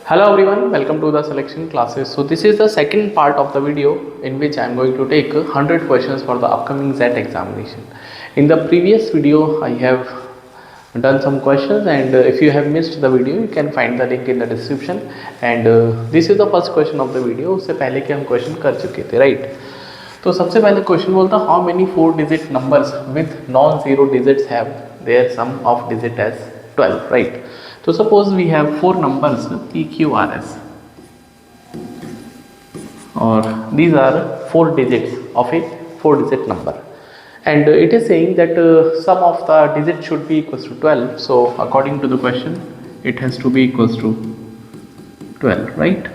Hello everyone, welcome to the selection classes. So this is the second part of the video in which I am going to take 100 questions for the upcoming ZET examination. In the previous video I have done some questions, and if you have missed the video you can find the link in the description, and this is the first question of the video. उससे पहले के हम question कर चुके थे, right? तो सबसे पहले क्वेश्चन बोलता how many 4 digit numbers with non zero digits have their sum of digit as 12, right? So suppose we have 4 numbers P, Q, R, S, or these are 4 digits of a 4 digit number, and it is saying that sum of the digits should be equals to 12. So according to the question it has to be equals to 12, right?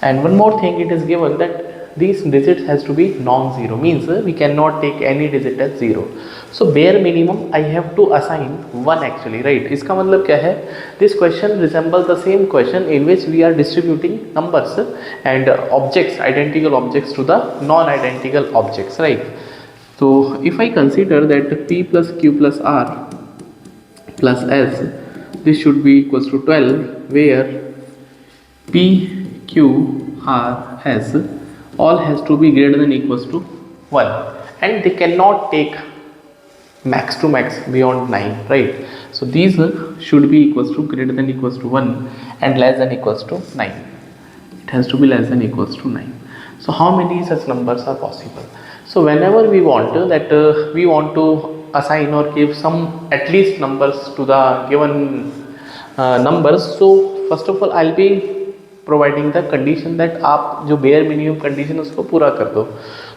And one more thing, it is given that these digits has to be non-zero, means we cannot take any digit as zero. So bare minimum I have to assign 1 actually, right? इसका मतलब क्या है? This question resembles the same question in which we are distributing numbers and objects, identical objects to the non-identical objects, right? So if I consider that P plus Q plus R plus S, this should be equals to 12, where P, Q, R, S all has to be greater than equals to 1, and they cannot take max to max beyond 9, right? So these should be equals to greater than equals to 1 and less than equals to 9. It has to be less than equals to 9. So how many such numbers are possible? So whenever we want that we want to assign or give some at least numbers to the given numbers, so first of all I'll be providing the condition that आप जो bare minimum condition उसको पूरा कर दो.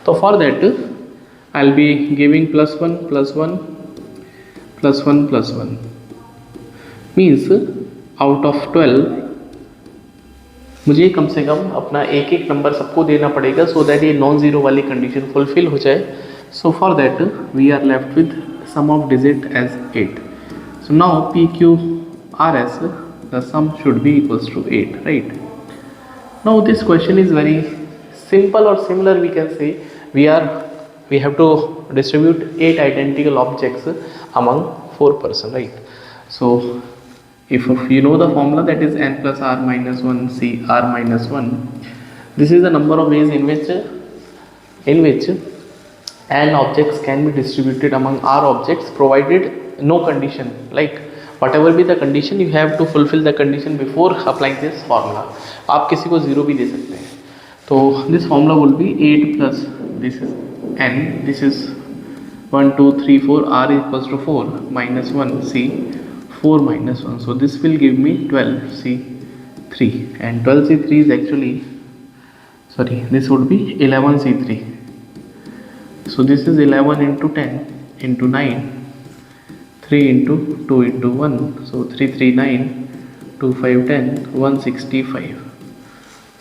तो for that I will be giving +1 +1 +1 +1 means out of 12 मुझे कम से कम अपना एक एक नंबर सबको देना पड़ेगा सो दैट ये नॉन ज़ीरो वाली कंडीशन फुलफिल हो जाए. So for that we are left with sum of digit as 8. So now P, Q, R, S, the sum should be equals to 8, right? Now this question is very simple or similar, we can say. We have to distribute 8 identical objects among 4 persons, right? So if you know the formula, that is n plus r minus 1 c r minus 1. This is the number of ways in which n objects can be distributed among r objects provided no condition, like whatever be the condition, you have to fulfill the condition before applying this formula. आप किसी को zero भी दे सकते हैं. तो this formula will be 8 plus this is n, this is 1 2 3 4, r equals to 4 minus 1 c 4 minus 1, so this will give me 12 c 3, and 12 c 3 is actually, sorry, this would be 11 c 3. So this is 11 into 10 into 9, 3 into 2 into 1, so 3 3 9, 2 5 10, 165.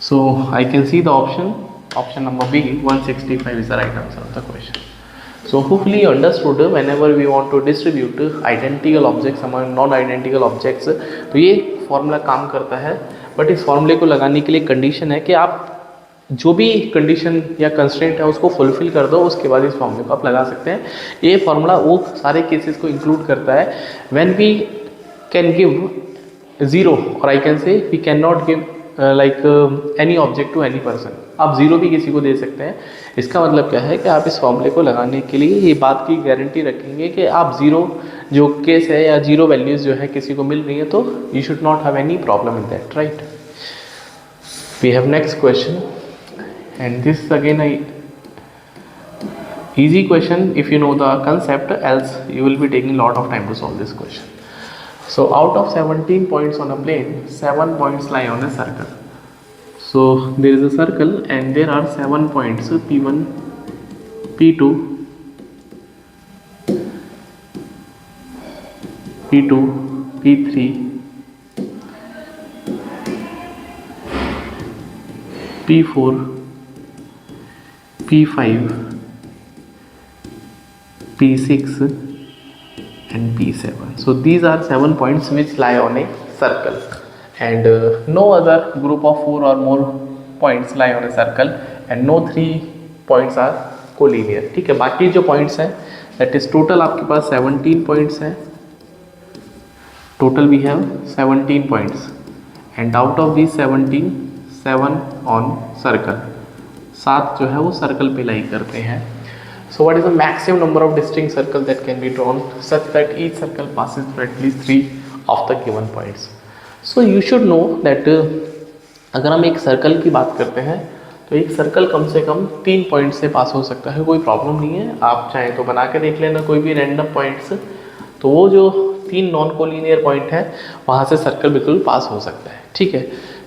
So I can see the option number B, 165 is the right answer of the question. So hopefully you understood. Whenever we want to distribute identical objects among non-identical objects, तो ये formula काम करता है. But इस फॉर्मूले को लगाने के लिए कंडीशन है कि आप जो भी कंडीशन या कंस्ट्रेंट है उसको फुलफिल कर दो, उसके बाद इस फॉर्मूले को आप लगा सकते हैं. ये फॉर्मूला वो सारे केसेस को इंक्लूड करता है when we can give zero, और I can say we can not give any object to any person. आप ज़ीरो भी किसी को दे सकते हैं. इसका मतलब क्या है कि आप इस फॉर्मूले को लगाने के लिए ये बात की गारंटी रखेंगे कि आप ज़ीरो जो केस है या ज़ीरो वैल्यूज़ जो है किसी को मिल रही है, तो you should not have any problem in that, right? We have next question, and this is again a easy question if you know the concept, else you will be taking lot of time to solve this question. So out of 17 points on a plane, 7 points lie on a circle. So there is a circle and there are 7 points, P1, P2, P2, P3, P4, P5, P6 and P7. So these are 7 points which lie on a circle, and no other group of 4 or more points lie on a circle, and no 3 points are collinear. ठीक है, बाकी जो points हैं that is total आपके पास 17 points हैं. Total we have 17 points, and out of this 17 7 on circle, 7 जो है वो सर्कल पे लाई करते हैं. So what is the maximum number of distinct circles that can be drawn such that each circle passes through at least 3 of the given points? So you should know that अगर हम एक circle की बात करते हैं तो एक circle कम से कम 3 पॉइंट से पास हो सकता है, कोई प्रॉब्लम नहीं है. आप चाहें तो बना के देख लेना कोई भी रैंडम पॉइंट्स, तो वो जो 3 नॉन कोलिनियर पॉइंट है वहाँ से सर्कल बिल्कुल पास हो सकता है. ठीक है,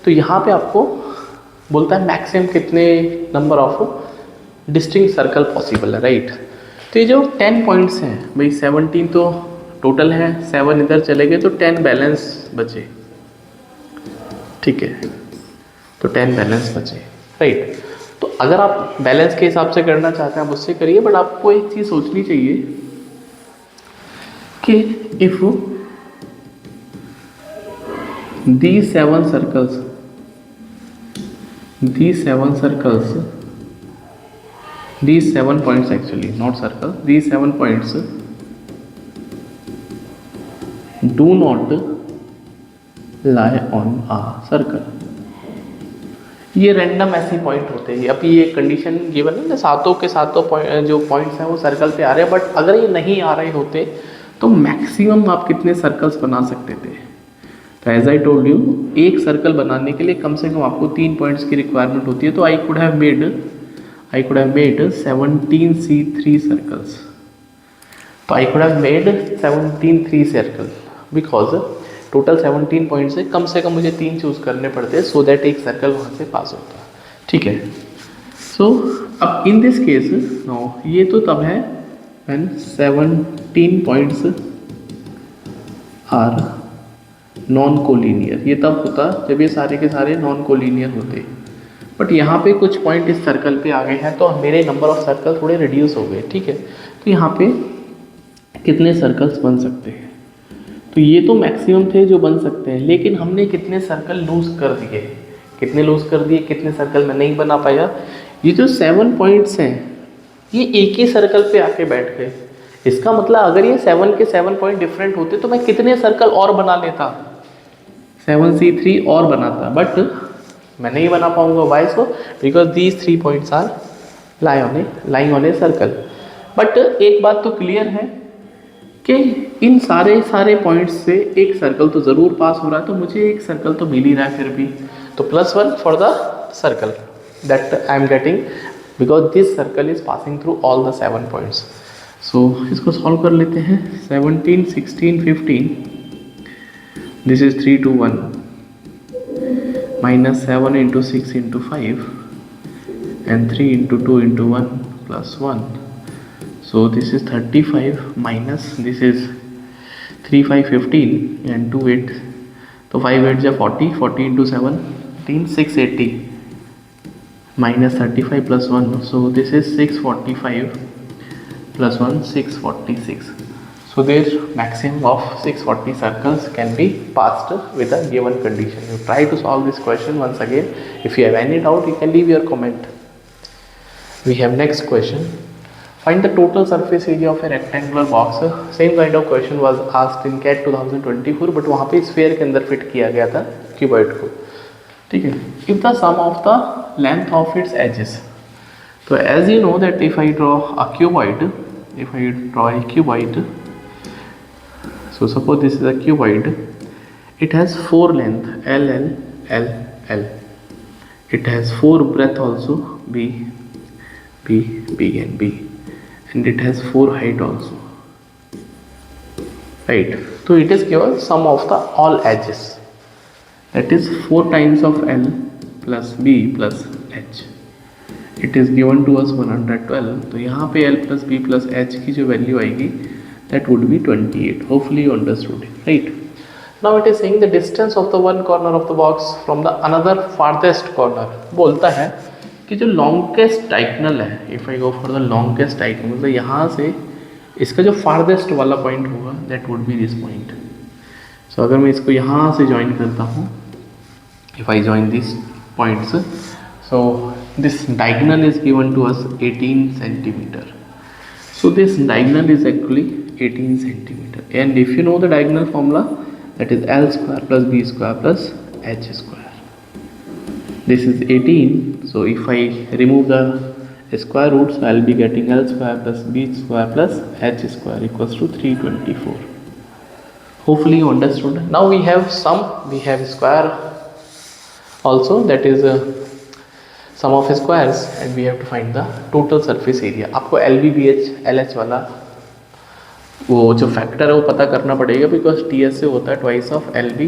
तो यहाँ पे आपको बोलता है मैक्सिमम कितने number of distinct circle possible है, राइट. तो ये जो 10 पॉइंट्स हैं भाई, 17 तो टोटल है, 7 इधर चले गए तो 10 बैलेंस बचे. ठीक है, तो 10 बैलेंस बचे, राइट. तो अगर आप बैलेंस के हिसाब से करना चाहते हैं आप उससे करिए, बट आपको एक चीज़ सोचनी चाहिए कि if these 7 circles these 7 points, actually not circle, these 7 points do not lie on a circle. ये रैंडम ऐसे पॉइंट होते हैं. अभी ये कंडीशन गिवन है ना, सातों के सातों जो पॉइंट्स हैं वो सर्कल पे आ रहे हैं, बट अगर ये नहीं आ रहे होते तो मैक्सिमम आप कितने सर्कल्स बना सकते थे. तो एज आई टोल्ड यू, एक सर्कल बनाने के लिए कम से कम आपको 3 पॉइंट्स की रिक्वायरमेंट होती है. तो I could have made 17 circles. तो I could have made 17 circle because total 17 points है, कम से कम मुझे 3 चूज़ करने पड़ते हैं सो दैट एक सर्कल वहाँ से पास होता है. ठीक है, सो अब इन दिस केस नो, ये तो तब है when 17 points are non collinear. ये तब होता जब ये सारे के सारे नॉन कोलिनियर होते. बट यहाँ पे कुछ पॉइंट इस सर्कल पे आ गए हैं तो मेरे नंबर ऑफ सर्कल थोड़े रिड्यूस हो गए. ठीक है, तो यहाँ पे कितने सर्कल्स बन सकते हैं, तो ये तो मैक्सिमम थे जो बन सकते हैं, लेकिन हमने कितने सर्कल लूज कर दिए, कितने सर्कल में नहीं बना पाया. ये जो 7 पॉइंट्स हैं ये एक ही सर्कल पे आके बैठ गए. इसका मतलब अगर ये 7 के 7 पॉइंट डिफरेंट होते तो मैं कितने सर्कल और बना लेता, 7C3 और बनाता, बट मैं नहीं बना पाऊंगा. Why so? Because these 3 points are lying on a circle. But एक बात तो क्लियर है कि इन सारे पॉइंट्स से एक सर्कल तो ज़रूर पास हो रहा है, तो मुझे एक सर्कल तो मिल ही रहा है फिर भी. तो +1 for the circle that I am getting because this circle is passing through all the 7 points. So इसको सॉल्व कर लेते हैं. 17 16 15, this is 3 to 1 minus 7 into 6 into 5 and 3 into 2 into 1 plus 1. So this is 35 minus this is 3 5 15 and 2 8. So 5 8 is 40, 40 into 7 15, 680 minus 35 plus 1. So this is 645 plus 1 646. So their maximum of 640 circles can be passed with a given condition. You try to solve this question once again. If you have any doubt, you can leave your comment. We have next question. Find the total surface area of a rectangular box. Same kind of question was asked in CAT 2024, but वहाँ पे sphere के अंदर fit किया गया था cuboid को. ठीक है, if the sum of the length of its edges. So as you know that if I draw a cuboid, so suppose this is a cuboid, it has 4 length L, L, L, L. It has 4 breadth also, B, B, B and B, and it has 4 height also, right. So it is given sum of the all edges, that is 4 times of L plus B plus H. It is given to us 112. तो यहाँ पे L plus B plus H की जो value आएगी that would be 28. Hopefully you understood it, right. Now it is saying the distance of the one corner of the box from the another farthest corner. बोलता है कि जो longest diagonal है, if I go for the longest diagonal, मतलब यहाँ से इसका जो farthest वाला point होगा that would be this point. So अगर मैं इसको यहाँ से join करता हूँ, if I join these points, so this diagonal is given to us 18 centimeter. So this diagonal is actually 18 centimeter, and if you know the diagonal formula, that is L square plus B square plus h square. This is 18, so if I remove the square root, so I'll be getting L square plus B square plus h square equals to 324. Hopefully you understood. Now we have sum, we have square also, that is sum of squares, and we have to find the total surface area. आपको LVBH LH वाला वो जो factor है वो पता करना पड़ेगा, because TS से होता है twice of LV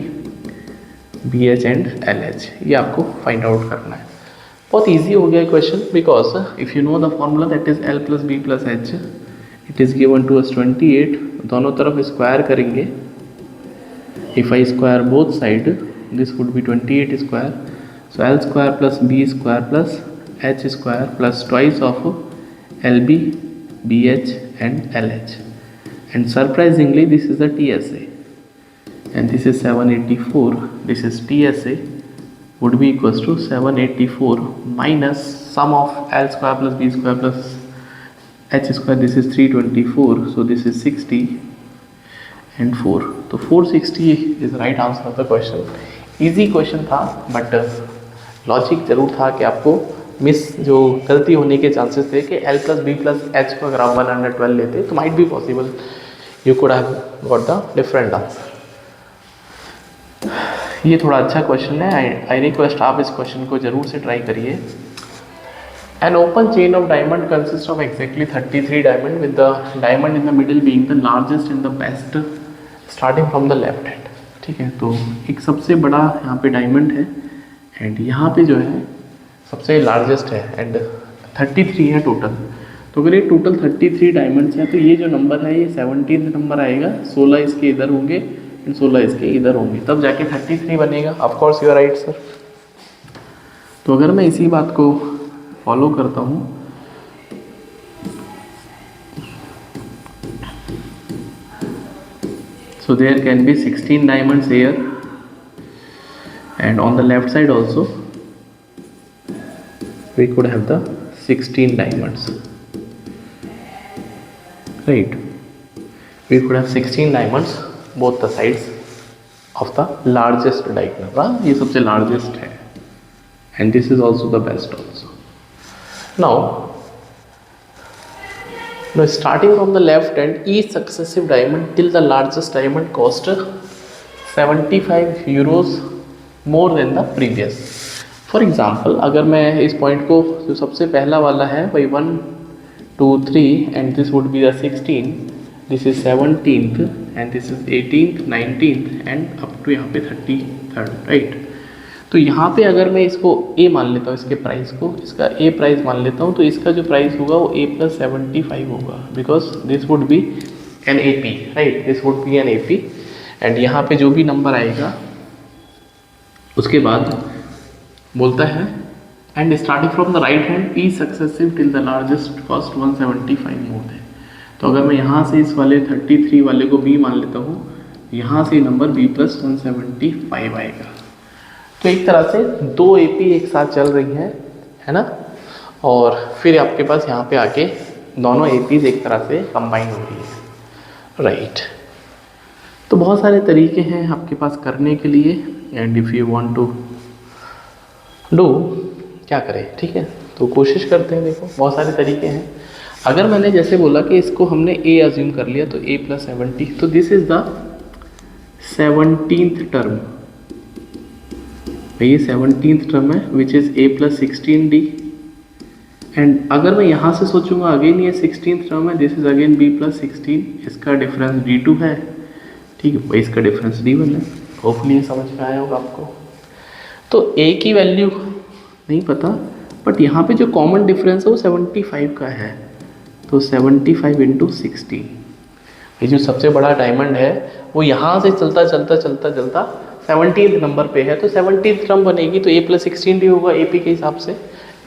BH and LH. ये आपको फाइंड आउट करना है. बहुत ईजी हो गया question, because if you know the formula that is L plus B plus H, it is given to us 28. दोनों तरफ स्क्वायर करेंगे. If I square both side, this would be 28 square. So L square plus B square plus H square plus twice of LB BH and LH. And surprisingly, this is the TSA, and this is 784. This is TSA would be equals to 784 minus sum of L square plus B square plus H square. This is 324, so this is 60 and 4. So 460 is right answer of the question. Easy question था, but logic जरूर था कि आपको miss जो गलती होने के chances थे कि L plus B plus H को अगर आप 112 लेते तो might be possible you could have got the different answer. ये थोड़ा अच्छा क्वेश्चन है. आई रिक्वेस्ट आप इस क्वेश्चन को जरूर से ट्राई करिए. An open chain of diamond consist of exactly 33 diamond with the diamond in the middle being the largest and the best starting from the left hand. ठीक है, तो एक सबसे बड़ा यहाँ पे डायमंड है एंड यहाँ पे जो है सबसे लार्जेस्ट है एंड 33 है टोटल. तो अगर ये टोटल 33 डायमंड्स हैं तो ये जो नंबर है ये 17 नंबर आएगा. 16 इसके इधर होंगे एंड 16 इसके इधर होंगे, तब जाके 33 बनेगा. Of course you are right sir. तो अगर मैं इसी बात को फॉलो करता हूँ, so there can be 16 diamonds here and on the left side also we could have the 16 diamonds, right? We could have 16 diamonds both the sides of the largest diagonal. ये सबसे largest है and this is also the best also. Now starting from the left end, each successive diamond till the largest diamond cost 75 euros more than the previous. For example, अगर मैं इस point को जो सबसे पहला वाला है वही 1 2 3 and this would be the 16, this is 17th and this is 18th 19th and up to यहाँ पे 33rd, right? तो यहाँ पे अगर मैं इसको A मान लेता हूँ, इसके प्राइस को, इसका A प्राइस मान लेता हूँ, तो इसका जो प्राइस होगा वो A प्लस 75 होगा, because this would be an AP, right? This would be an AP and यहाँ पे जो भी नंबर आएगा उसके बाद बोलता है and starting from the right hand E successive till the largest cost 175 more than. तो अगर मैं यहाँ से इस वाले 33 वाले को B मान लेता हूँ, यहाँ से नंबर B प्लस 175 आएगा. तो एक तरह से दो AP एक साथ चल रही हैं, है ना? और फिर आपके पास यहाँ पे आके दोनों APs एक तरह से कंबाइन हो रही है, राइट? तो बहुत सारे तरीके हैं आपके पास करने के लिए and if you want to do, क्या करें, ठीक है? तो कोशिश करते हैं. देखो बहुत सारे तरीके हैं. अगर मैंने जैसे बोला कि इसको हमने A अज्यूम कर लिया तो A प्लस 70, तो this is the 17th term. ये 17th टर्म है which is A plus 16D. And अगर मैं यहाँ से सोचूंगा अगेन ये 16th टर्म है, this is again B plus 16, इसका डिफरेंस D2 है, ठीक है? भाई इसका डिफरेंस D1 है. होपफुली ये समझ में आया होगा आपको. तो A की वैल्यू नहीं पता, बट यहाँ पे जो कॉमन डिफरेंस है वो 75 का है. तो 75 इंटू 16, ये जो सबसे बड़ा डायमंड है वो यहाँ से चलता चलता चलता चलता 17th नंबर पे है, तो 17th टर्म बनेगी तो A प्लस 16D होगा AP के हिसाब से.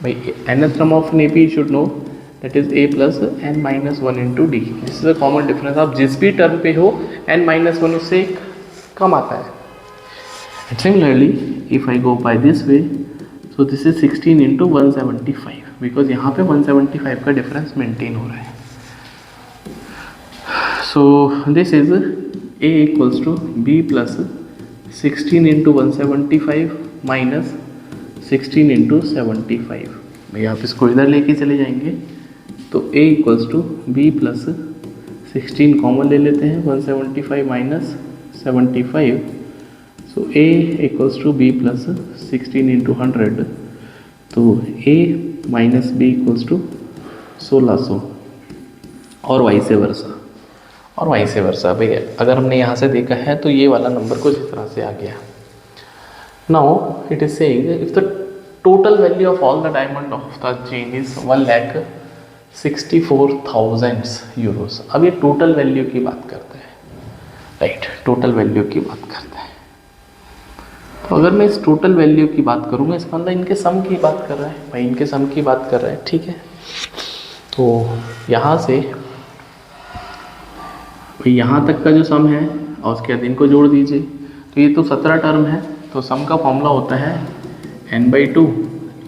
भाई nth term of an AP should know that is A plus n minus 1 into D. This is the common difference. आप जिस भी टर्म पे हो n माइनस 1 उससे कम आता है. Similarly if I go by this way, so this is 16 into 175, because यहाँ पे 175 का डिफरेंस मेंटेन हो रहा है. So this is A equals to B plus 16 into 175 minus 16 into 75। भाई आप इसको इधर लेके चले जाएंगे तो a equals to B plus 16 common ले लेते हैं, 175 minus 75, so a equals to B plus 16 into 100, तो a minus B equals to 1600 और वाइस वर्सा। और वाइस वर्सा भाई अगर हमने यहाँ से देखा है तो ये वाला नंबर कुछ इस तरह से आ गया। Now it is saying if the total value of all the diamond of the chain is 1,64,000 Euros. अब ये टोटल वैल्यू की बात करते हैं, राइट, टोटल वैल्यू की बात करते हैं। तो अगर मैं इस टोटल वैल्यू की बात करूँगा, इसका मतलब इनके सम की बात कर रहा है भाई, इनके सम की बात कर रहा है, ठीक है। तो यहाँ से यहाँ तक का जो सम है और उसके बाद इनको जोड़ दीजिए, तो ये तो 17 टर्म है, तो सम का फॉर्मूला होता है n/2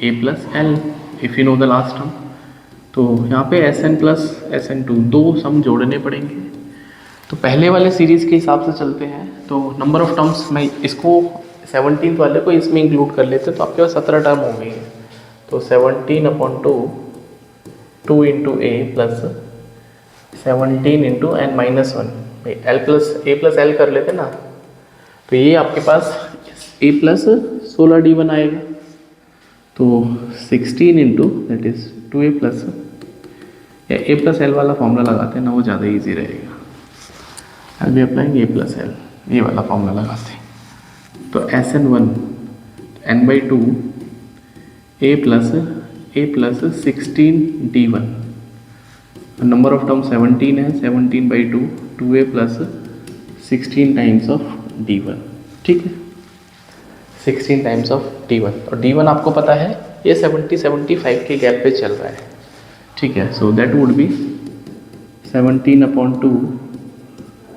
a plus L if you know the last term. तो यहाँ पे Sn प्लस Sn2 दो सम जोड़ने पड़ेंगे। तो पहले वाले सीरीज़ के हिसाब से चलते हैं, तो नंबर ऑफ टर्म्स मैं इसको 17th वाले को इसमें इंक्लूड कर लेते हैं, तो आपके पास 17 टर्म हो गई है। तो 17/2 2 इंटू ए प्लस 17 इंटू n माइनस 1, भाई एल प्लस ए प्लस एल कर लेते ना, तो ये आपके पास a प्लस 16d1 आएगा। तो 16 into that is 2a plus, या a प्लस एल वाला फॉर्मूला लगाते हैं ना, वो ज़्यादा इजी रहेगा। अभी अप्लाइंग a प्लस एल, ये वाला फॉर्मूला लगाते हैं। तो Sn1 n/2 a plus 16d1, number of term 17 है, 17/2 2a plus 16 times of d1, ठीक है, 16 टाइम्स ऑफ d1। और d1 आपको पता है ये 70-75 के गैप पे चल रहा है, ठीक है। So that would B 17/2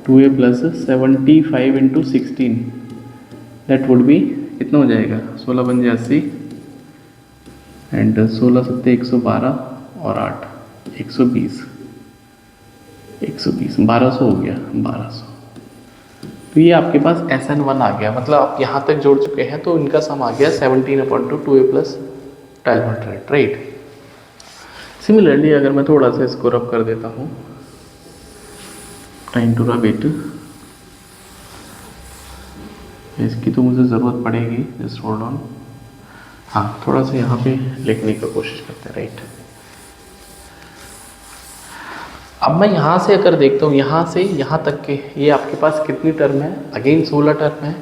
2a plus 75 into 16, that would B कितना हो जाएगा, 16 बन जाए 80 एंड 16 सत्ते 112 और 8 120 1200 हो गया, 1200। तो ये आपके पास Sn1 आ गया, मतलब आप यहाँ तक जोड़ चुके हैं, तो इनका सम आ गया 17/2 2a प्लस 1200, राइट। सिमिलरली अगर मैं थोड़ा सा इसको रब कर देता हूँ, टाइम टू रब इट, इसकी तो मुझे ज़रूरत पड़ेगी, जस्ट होल्ड ऑन। हाँ, थोड़ा सा यहाँ पे लिखने की कोशिश करते हैं, राइट। अब मैं यहाँ से अगर देखता हूँ, यहाँ से यहाँ तक के ये आपके पास कितनी टर्म है, अगेन 16 टर्म है।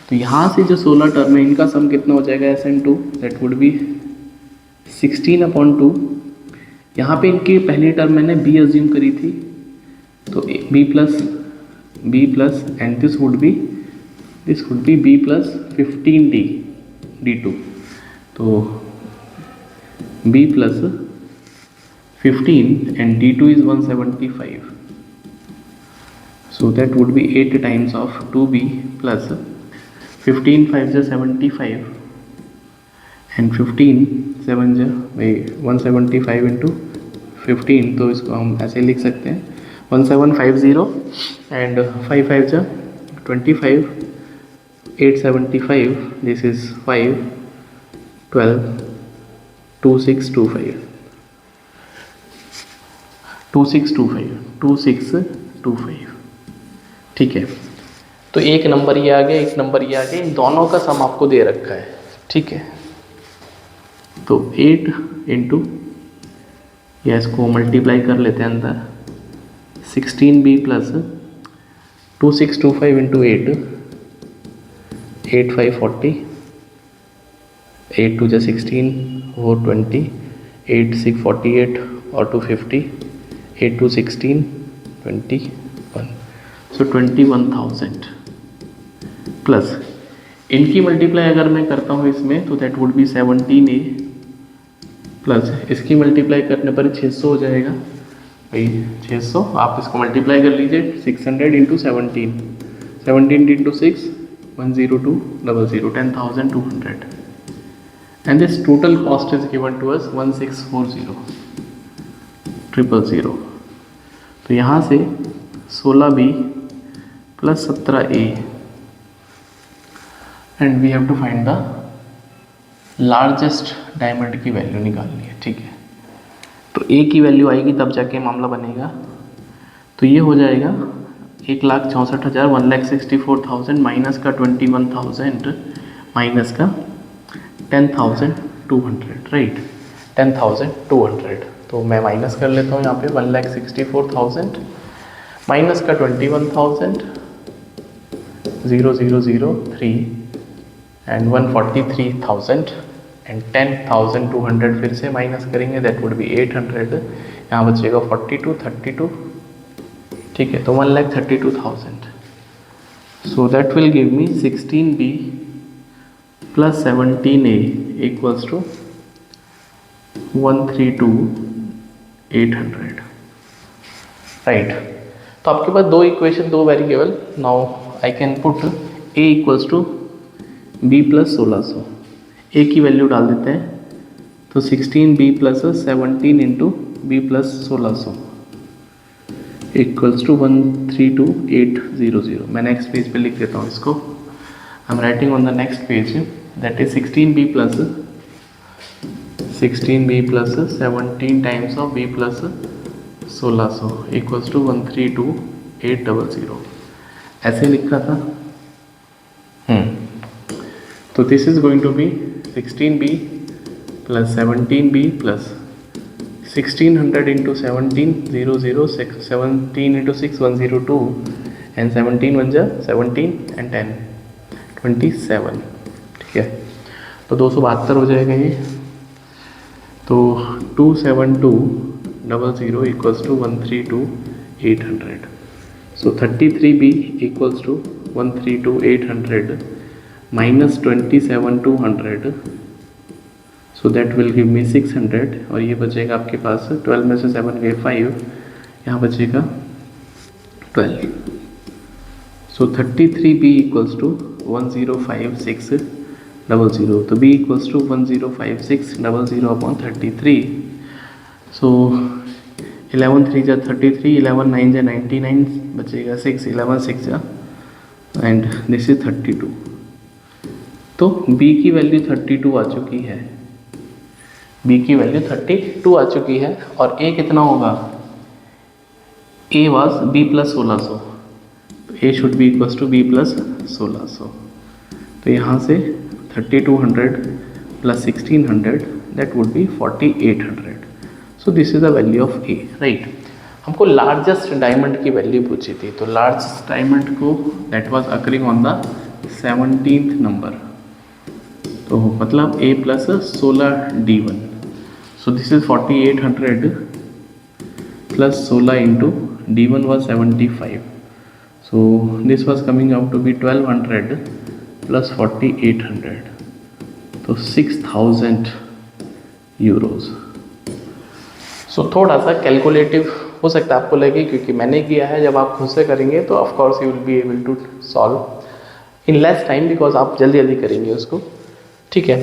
तो यहाँ से जो 16 टर्म है इनका सम कितना हो जाएगा, Sn2 दैट वुड बी 16/2। यहाँ पे इनकी पहली टर्म मैंने b अज्यूम करी थी, तो b plus and this would B b plus 15d2। तो b plus 15 and d2 is 175, so that would be 8 times of 2b plus 15 5 is 75 and 15 7 is 175 into 15, तो इसको हम ऐसे लिख सकते हैं 1750 and 5 5 is 25 875, this is 5 12 2625 2625, ठीक है। तो एक नंबर ये आ गया, एक नंबर ये आ गया, इन दोनों का सम आपको दे रखा है, ठीक है। तो 8 इंटू, या इसको मल्टीप्लाई कर लेते हैं अंदर, 16b प्लस 2625 इंटू 8 8 5 40, 8 2 जा 16 4 20 8 6 48 और 250 8 2 16 21, सो 21,000 प्लस इनकी मल्टीप्लाई अगर मैं करता हूँ इसमें, तो that would B 17a plus इसकी मल्टीप्लाई करने पर 600 हो जाएगा भाई, 600 आप इसको मल्टीप्लाई कर लीजिए, 600 into 17 into 6 10200 10,200 and this total cost is given to us 1640,000. तो यहाँ से 16b plus 17a and we have to find the largest diamond की वैल्यू निकालनी है, ठीक है। तो ए की वैल्यू आएगी तब जाके मामला बनेगा। तो ये हो जाएगा 1,64,000 1,64,000 माइनस का 21,000 माइनस का 10,200, राइट, 10,200। तो मैं माइनस कर लेता हूँ यहाँ पे 1,64,000 माइनस का 21,000 0,003 एंड 143,000 एंड 10,200 फिर से माइनस करेंगे, दैट वुड बी 800। यहाँ बचेगा 42 32, ठीक है। तो 1,32,000। So that will give me 16B plus 17A equals to 132,800, right. तो आपके पास दो इक्वेशन, दो variable. Now I can put A equals to B plus 1600। A की वैल्यू डाल देते हैं, तो 16B plus 17 into B plus 1600 equals to 132,800। मैं नेक्स्ट पेज पे लिख देता हूँ इसको। I am writing on the next page, that is 16B plus 17 times of B plus 1600 equals to 132,800। ऐसे लिखा था। तो this is going to be 16B plus 17B plus 1600 into 17 006 17 into 6 102 and 17 1 जा 17 एंड 10 27, ठीक है। तो 272 हो जाएगा ये। तो 272,000 equals to 132,800। So 33B equals to 132,800 minus 27,200, so that will give me 600। और ये बचेगा आपके पास 12 में से 7 गए 5, यहाँ बचेगा 12। सो 33B इक्वल्स टू 1,056,000। तो B इक्वल्स टू 1,056,000 अपॉन 33। सो 11 3 जा 33, 11 9 जा 99, बचेगा 6, 11 6 जा एंड दिस इज 32। तो B की वैल्यू 32 आ चुकी है, B की वैल्यू 32 आ चुकी है। और A कितना होगा? A वाज B प्लस 1600, तो A should be equals to B plus 1600। तो यहाँ से 3200 plus 1600 that would be 4800। So this is the value of A, right. हमको लार्जेस्ट डायमंड की वैल्यू पूछी थी। तो लार्जेस्ट डायमंड को that was occurring on the 17th number, तो मतलब A plus 16D1। So this is 4800 plus 16 into D1 was 75, so this was coming out to be 1200 plus 4800, तो 6,000 euros। सो थोड़ा सा कैलकुलेटिव हो सकता है आपको लगे, क्योंकि मैंने किया है। जब आप खुद से करेंगे तो of course you will be able to solve in less time, because आप जल्दी जल्दी करेंगे उसको, ठीक है।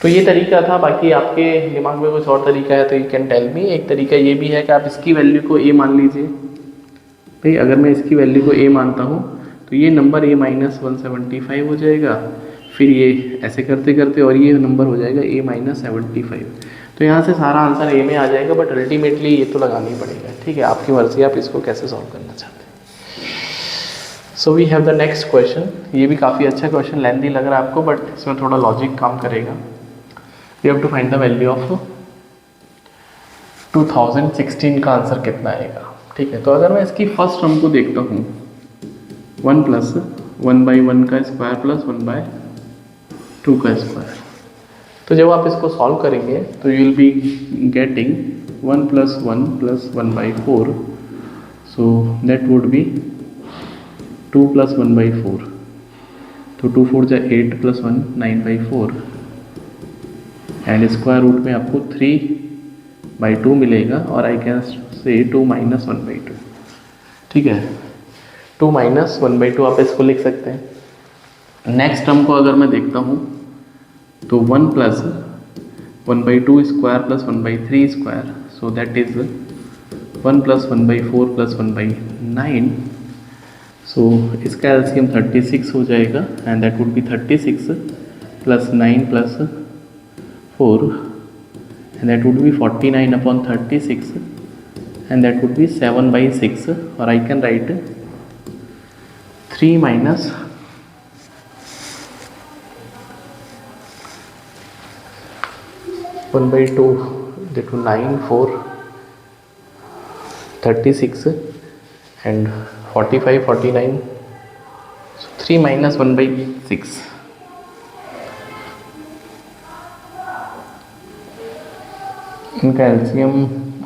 तो ये तरीका था। बाकी आपके दिमाग में कुछ और तरीका है तो यू कैन टेल मी। एक तरीका ये भी है कि आप इसकी वैल्यू को A मान लीजिए। भाई अगर मैं इसकी वैल्यू को A मानता हूँ तो ये नंबर A माइनस 175 हो जाएगा, फिर ये ऐसे करते करते और ये नंबर हो जाएगा A माइनस 75। तो यहाँ से सारा आंसर A में आ जाएगा, बट अल्टीमेटली ये तो लगाना ही पड़ेगा, ठीक है। आपकी मर्जी, आप इसको कैसे सॉल्व करना चाहते हैं। So we have the next question. ये भी काफ़ी अच्छा क्वेश्चन, लेंथी लग रहा है आपको, बट इसमें थोड़ा लॉजिक काम करेगा। We have to find the value of 2016 का आंसर कितना आएगा, ठीक है। तो अगर मैं इसकी फर्स्ट टर्म को देखता हूँ, 1 प्लस 1/1 का स्क्वायर प्लस 1/2 का स्क्वायर, तो जब आप इसको सॉल्व करेंगे तो you will be getting 1 plus 1 plus 1/4, so that would B 2 plus 1/4, तो 2 4 जा 8 प्लस 1 9/4 एंड स्क्वायर रूट में आपको 3/2 मिलेगा, और आई कैन से 2 माइनस 1/2, ठीक है। 2 माइनस 1/2 आप इसको लिख सकते हैं। नेक्स्ट टर्म को अगर मैं देखता हूँ तो 1 plus 1/2 square plus 1/3 square, so that is 1 plus 1/4 plus 1/9, सो इसका एलसीएम 36 हो जाएगा and that would B 36 plus 9 plus 4 and that would B 49 upon 36 and that would B 7/6 और I can write 3 minus 1/2 that would 9 4 36 and 45 49 so 3 minus 1/6 इनका LCM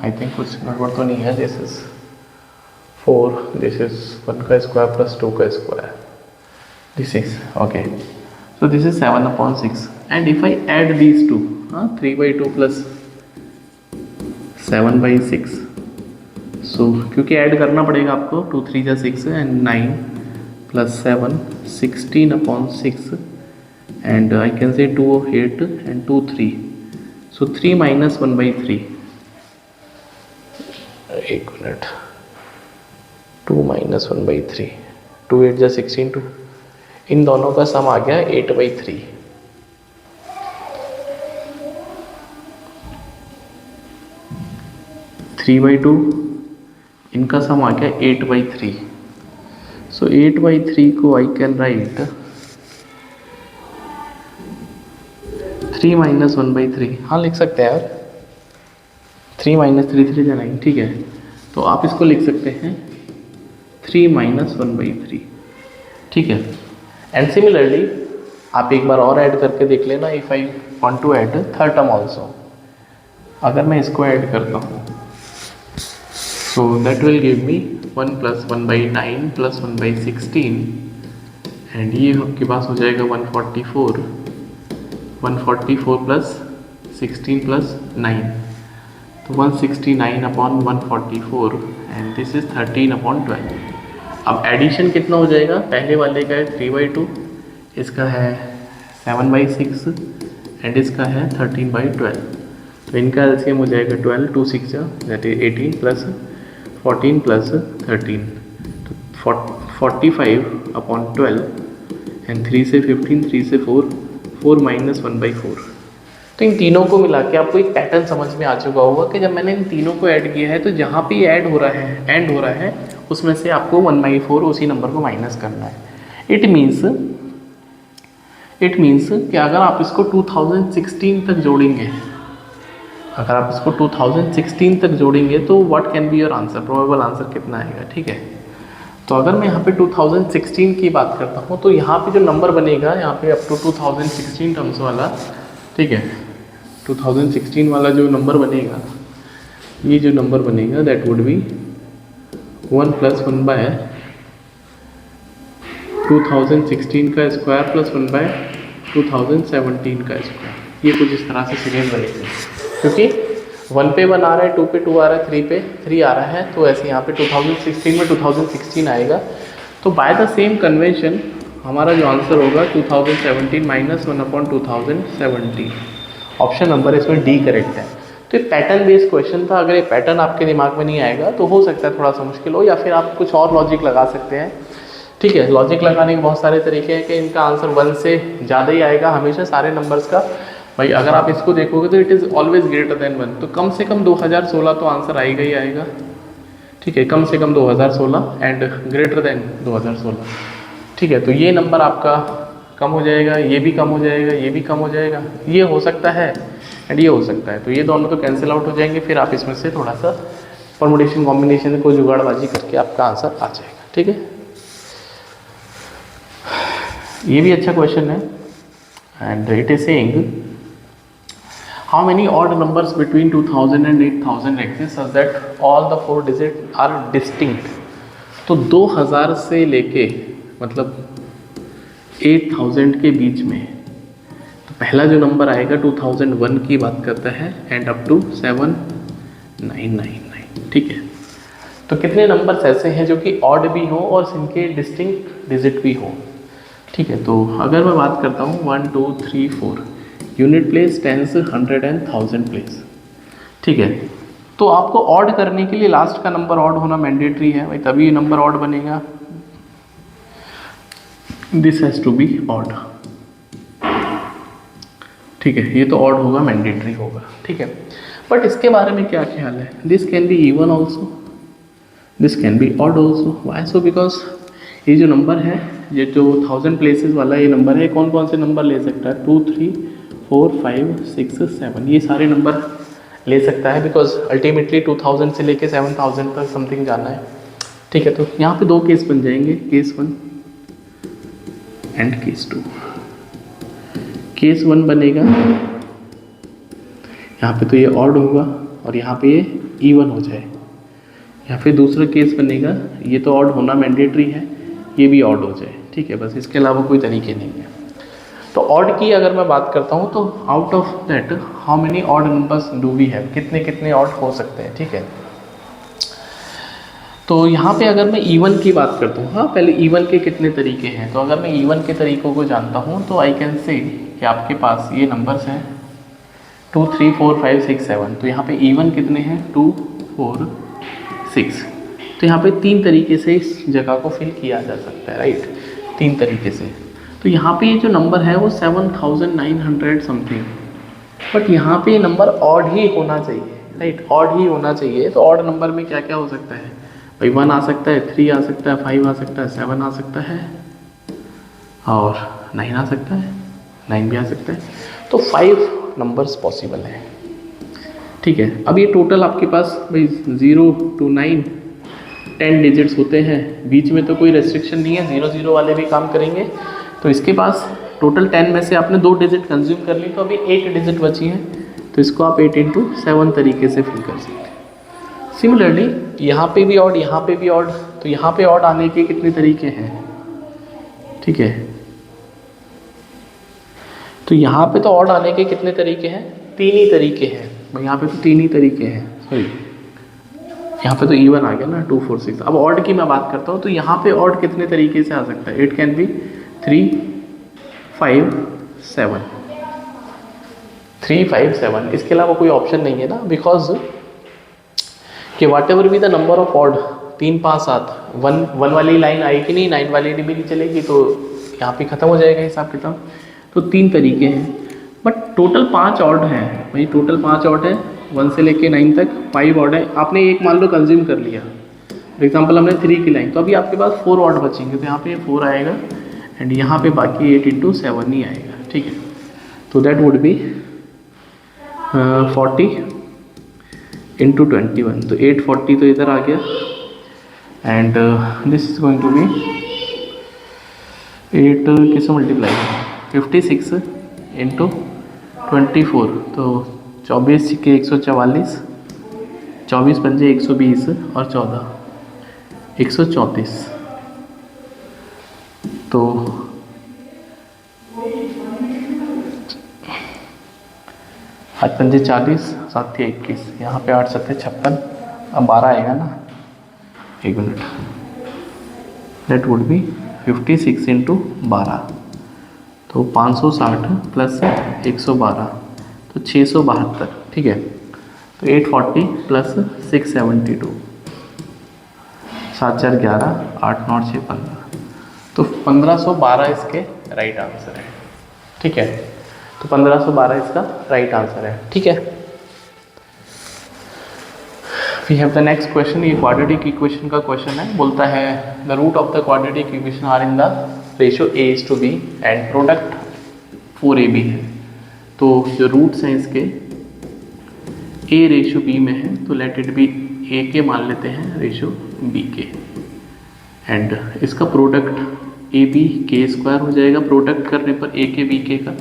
I think कुछ गड़बड़ तो नहीं है. दिस इज 4 दिस इज 1 का square plus 2 का square this is okay. So this is 7/6 and if I add these two 3/2 plus 7/6 so क्योंकि add करना पड़ेगा आपको 2 3 जा 6 and 9 plus 7 16/6 and I can say 2 8 and 2 3 so 3 minus 1/3 एक minute 2 minus 1/3 2 8 जा 16 2 इन दोनों का सम आ गया 8/3 3/2 इनका सम आ गया 8/3 सो 8/3 को आई कैन राइट 3 minus 1/3 हाँ लिख सकते हैं यार 3 minus 3 3 9 ठीक है. तो आप इसको लिख सकते हैं 3 minus 1/3 ठीक है. एंड सिमिलरली आप एक बार और ऐड करके देख लेना. If I want to add third term also अगर मैं इसको ऐड करता हूँ so that will give me 1 plus 1/9 plus 1/16 and ये आपके पास हो जाएगा 144 प्लस 16 प्लस 9 तो 169 अपॉन 144 एंड दिस इज 13/12. अब एडिशन कितना हो जाएगा. पहले वाले का है 3/2 इसका है 7/6 एंड इसका है 13/12 तो इनका एलसीएम हो जाएगा 12 2 6 दैट इज 18 प्लस 14 प्लस 13 तो 45/12 एंड 3 से 15 3 से 4 minus 1/4. तो इन तीनों को मिला के आपको एक पैटर्न समझ में आ चुका होगा कि जब मैंने इन तीनों को ऐड किया है तो जहाँ पे ऐड हो रहा है एंड हो रहा है उसमें से आपको 1/4 उसी नंबर को माइनस करना है. इट मीन्स कि अगर आप इसको 2016 तक जोड़ेंगे तो what can be your answer. Probable answer कितना आएगा. ठीक है. तो अगर मैं यहाँ पे 2016 की बात करता हूँ तो यहाँ पे जो नंबर बनेगा यहाँ पे अप टू 2016 टर्म्स वाला ठीक है 2016 वाला जो नंबर बनेगा ये जो नंबर बनेगा दैट वुड बी 1 + 1/2016 का स्क्वायर प्लस 1/2017 का स्क्वायर. ये कुछ इस तरह से सीरीज बनेगी क्योंकि 1 पे 1 आ रहा है 2 पे 2 आ रहा है 3 पे 3 आ रहा है तो ऐसे यहाँ पे 2016 में 2016 आएगा. तो बाय द सेम कन्वेंशन हमारा जो आंसर होगा 2017 - 1/2017. ऑप्शन नंबर इसमें डी करेक्ट है. तो ये पैटर्न बेस्ड क्वेश्चन था. अगर ये पैटर्न आपके दिमाग में नहीं आएगा तो हो सकता है थोड़ा सा मुश्किल हो या फिर आप कुछ और लॉजिक लगा सकते हैं. ठीक है. लॉजिक लगाने के बहुत सारे तरीके हैं कि इनका आंसर 1 से ज़्यादा ही आएगा हमेशा सारे नंबर्स का. भाई अगर आप इसको देखोगे तो it is always greater than 1 तो कम से कम 2016 तो आंसर आएगा ही आएगा. ठीक है. कम से कम 2016 एंड ग्रेटर देन 2016. ठीक है. तो ये नंबर आपका कम हो जाएगा, ये भी कम हो जाएगा, ये भी कम हो जाएगा, ये हो सकता है एंड ये हो सकता है. तो ये दोनों तो कैंसिल आउट हो जाएंगे. फिर आप इसमें से थोड़ा सा परमुटेशन कॉम्बिनेशन को जुगाड़बाजी करके आपका आंसर आ जाएगा. ठीक है. ये भी अच्छा क्वेश्चन है and it is saying how many odd numbers between 2000 and 8000 exist such that all the 4 digits are distinct. तो 2000 से लेके मतलब 8000 के बीच में तो पहला जो नंबर आएगा 2001 की बात करता है एंड अप टू 7999. ठीक है. तो कितने नंबर्स ऐसे हैं जो कि ऑड भी हो और जिनके डिस्टिंक्ट डिजिट भी हो. ठीक है. तो अगर मैं बात करता हूँ 1 2 3 4 unit place, tens, 100 and 1000 place. ठीक है. तो आपको ऑड करने के लिए लास्ट का नंबर ऑड होना मैंडेटरी है भाई, तभी नंबर ऑड बनेगा. This has to be odd. ठीक है, ये तो ऑड होगा, मैंडेटरी होगा। ठीक है, बट इसके बारे में क्या ख्याल है? This can be even also, this can be odd also. Why so? Because ये जो नंबर है, ये जो 1000 प्लेसेस वाला ये नंबर है, कौन कौन से नंबर ले सकता है? 2 3 4 5 6 7, ये सारे नंबर ले सकता है, बिकॉज अल्टीमेटली 2000 से लेके 7000 तक समथिंग जाना है। ठीक है, तो यहाँ पे दो केस बन जाएंगे, केस 1 एंड केस 2। केस 1 बनेगा, यहाँ पे तो ये ऑड होगा और यहाँ पे ये इवन हो जाए। यहाँ पे दूसरा केस बनेगा, ये तो ऑड होना मैंडेटरी है, ये भी ऑड हो जाए। ठीक है, बस इसके अलावा कोई तरीके नहीं है। तो ऑड की अगर मैं बात करता हूँ तो out of that how many odd numbers do we have, कितने कितने ऑड हो सकते हैं। ठीक है, तो यहाँ पे अगर मैं इवन की बात करता हूँ, हाँ पहले इवन के कितने तरीके हैं, तो अगर मैं इवन के तरीकों को जानता हूँ तो आई कैन से कि आपके पास ये नंबर्स हैं 2 3 4 5 6 7। तो यहाँ पे इवन कितने हैं? 2 4 6। तो यहाँ पे 3 तरीके से इस जगह को फिल किया जा सकता है, राइट, 3 तरीके से। तो यहाँ पे ये जो नंबर है वो 7900 समथिंग, बट यहाँ पे नंबर ऑड ही होना चाहिए, राइट, ऑड ही होना चाहिए। तो ऑड नंबर में क्या क्या हो सकता है भाई? 1 आ सकता है, 3 आ सकता है, 5 आ सकता है, 7 आ सकता है और 9 आ सकता है, 9 भी आ सकता है। तो 5 नंबर्स पॉसिबल हैं। ठीक है, अब ये टोटल आपके पास भाई 0 to 9 10 डिजिट्स होते हैं, बीच में तो कोई रेस्ट्रिक्शन नहीं है, 0 0 वाले भी काम करेंगे। तो इसके पास टोटल 10 में से आपने 2 डिजिट कंज्यूम कर ली, तो अभी 8 डिजिट बची हैं, तो इसको आप 8 into 7 तरीके से फिल कर सकते हैं। सिमिलरली यहाँ पे भी ऑड, यहाँ पे भी ऑड, तो यहाँ पे ऑड आने के कितने तरीके हैं? ठीक है, तो यहाँ पे तो ऑड आने के कितने तरीके हैं? 3 ही तरीके हैं। यहाँ पे तो 3 ही तरीके हैं, सॉरी यहाँ पे तो इवन आ गया ना, 2 4 6। अब ऑड की मैं बात करता हूँ, तो यहाँ पे ऑड कितने तरीके से आ सकता है? इट कैन बी 3 5 7, 3 5 7, इसके अलावा कोई ऑप्शन नहीं है ना, बिकॉज कि whatever be the number of odd, 3 5 7, 1 वाली लाइन आएगी नहीं, 9 वाली भी नहीं चलेगी, तो यहाँ पे ख़त्म हो जाएगा हिसाब किताब। तो 3 तरीके हैं, बट टोटल 5 ऑड हैं भाई, टोटल 5 ऑड है, 1 से लेके 9 तक 5 ऑड है। आपने एक मान लो कंज्यूम कर लिया, फॉर एग्जाम्पल हमने 3 की लाइन, तो अभी आपके पास 4 ऑड बचेंगे, तो यहाँ पे 4 आएगा एंड यहाँ पे बाकी 8 into 7 ही आएगा। ठीक है, तो दैट वुड बी 40 into 21, तो 840 तो इधर आ गया and this is going to be 8 किससे मल्टीप्लाई, 56 into 24, तो 24 के 144, 24 पंजे 120 और 14 134, तो 8 पंजे 40, 7 के 21, यहाँ पे 8 7 56, अब 12 आएगा ना, 1 minute, that would B 56 into 12, तो 560 प्लस 112, तो 672। ठीक है, तो 840 प्लस 672, 7 4 11, 8 9 6 15, तो 1512 इसके राइट आंसर है। ठीक है, तो 1512 इसका राइट आंसर है। ठीक है, we have the next question. ये क्वाड्रेटिक इक्वेशन का क्वेश्चन है, बोलता है the root of the quadratic equation are in the ratio a:b and product 4ab है। तो जो रूट्स हैं इसके a:b में है, तो लेट इट बी a के मान लेते हैं रेशियो b के, एंड इसका प्रोडक्ट ab k² हो जाएगा प्रोडक्ट करने पर a के b के का,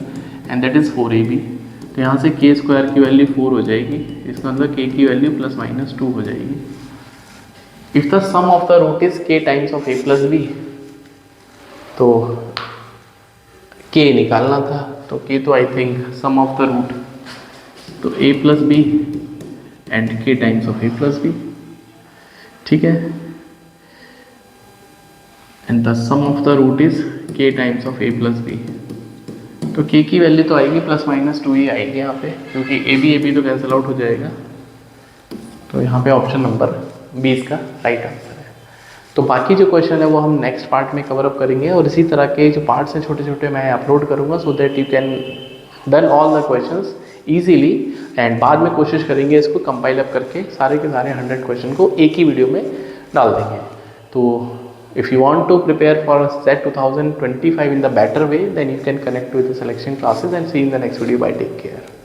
एंड दैट इज़ 4ab। तो यहाँ से k² की वैल्यू 4 हो जाएगी, इसका मतलब k की वैल्यू +-2 हो जाएगी। If the sum of the root is k times of a + b, तो k निकालना था, तो k तो I think sum of the root, तो a + b and k times of a + b। ठीक है, and the sum of the root is k times of a + b, तो k की वैल्यू तो आएगी +-2 ही आएगी यहाँ पे, क्योंकि a b तो कैंसिल आउट हो जाएगा। तो यहाँ पे ऑप्शन नंबर 20 का राइट आंसर है। तो बाकी जो क्वेश्चन है वो हम नेक्स्ट पार्ट में कवर अप करेंगे, और इसी तरह के जो पार्ट्स हैं छोटे छोटे मैं अपलोड करूँगा, so that you can done all the questions easily. And बाद में कोशिश करेंगे इसको कंपाइल अप करके सारे के सारे 100 क्वेश्चन को एक ही वीडियो में डाल देंगे। तो if you want to prepare for SET 2025 in the better way, then you can connect with the selection classes and see in the next video. Bye, take care.